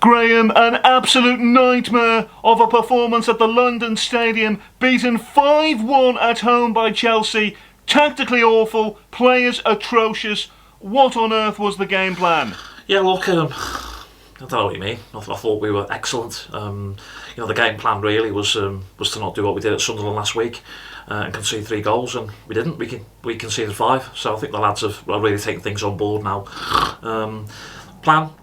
Graham, an absolute nightmare of a performance at the London Stadium, beaten 5-1 at home by Chelsea. Tactically awful, players atrocious. What on earth was the game plan? Yeah, look, I don't know what you mean. I thought we were excellent. The game plan really was to not do what we did at Sunderland last week and concede 3 goals, and we didn't. We conceded 5. So I think the lads have really taken things on board now.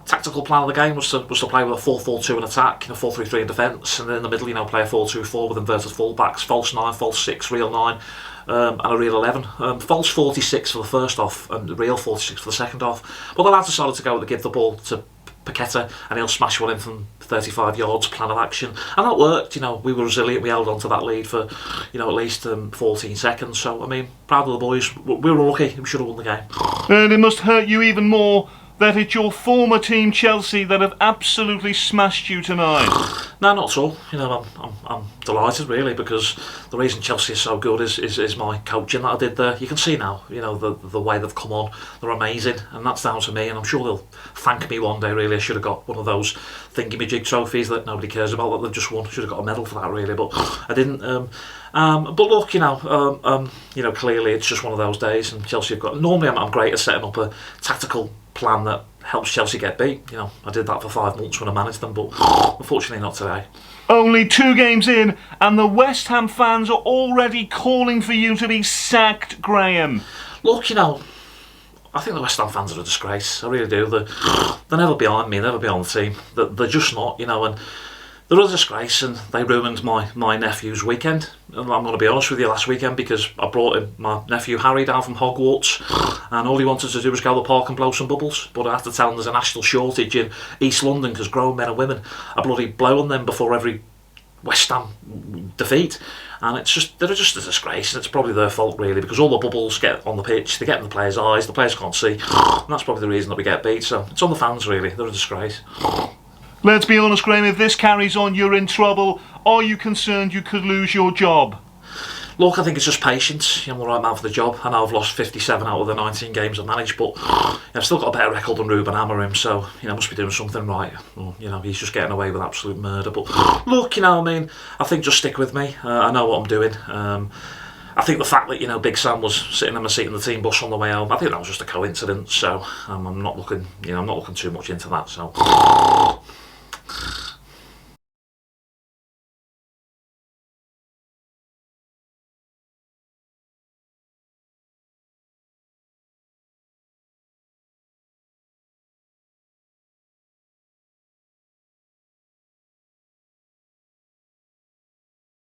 Tactical plan of the game was to play with a 4-4-2 in attack, 4-3-3 in defence, and then in the middle, play a 4-2-4 with inverted fullbacks, false 9, false 6, real 9, and a real 11. False 46 for the first half and real 46 for the second half. But the lads decided to go with the give the ball to Paqueta and he'll smash one in from 35 yards, plan of action, and that worked. We were resilient. We held on to that lead for at least 14 seconds. So proud of the boys. We were lucky. We should have won the game. And it must hurt you even more that it's your former team Chelsea that have absolutely smashed you tonight. No, not at all. I'm delighted really, because the reason Chelsea is so good is my coaching that I did there. You can see now, the way they've come on. They're amazing, and that's down to me, and I'm sure they'll thank me one day really. I should have got one of those thingy-majig trophies that nobody cares about that they've just won. Should have got a medal for that really, but I didn't. But look, clearly it's just one of those days, and Chelsea have got. Normally, I'm great at setting up a tactical plan that helps Chelsea get beat. I did that for 5 months when I managed them, but unfortunately not today. Only 2 games in, and the West Ham fans are already calling for you to be sacked, Graham. Look, I think the West Ham fans are a disgrace. I really do. They're never behind me, never behind the team. They're just not, and they're a disgrace, and they ruined my nephew's weekend. And I'm going to be honest with you, last weekend, because I brought my nephew Harry down from Hogwarts, and all he wanted to do was go to the park and blow some bubbles. But I have to tell him there's a national shortage in East London because grown men and women are bloody blowing them before every West Ham defeat. And they're just a disgrace, and it's probably their fault really, because all the bubbles get on the pitch, they get in the players' eyes, the players can't see, and that's probably the reason that we get beat. So it's on the fans really, they're a disgrace. Let's be honest, Graham, if this carries on, you're in trouble. Are you concerned you could lose your job? Look, I think it's just patience. I'm the right man for the job. I know I've lost 57 out of the 19 games I've managed, but I've still got a better record than Ruben Amorim, so I must be doing something right. Well, he's just getting away with absolute murder. But look, I think just stick with me. I know what I'm doing. I think the fact that Big Sam was sitting in my seat in the team bus on the way home, I think that was just a coincidence. So I'm not looking too much into that. So.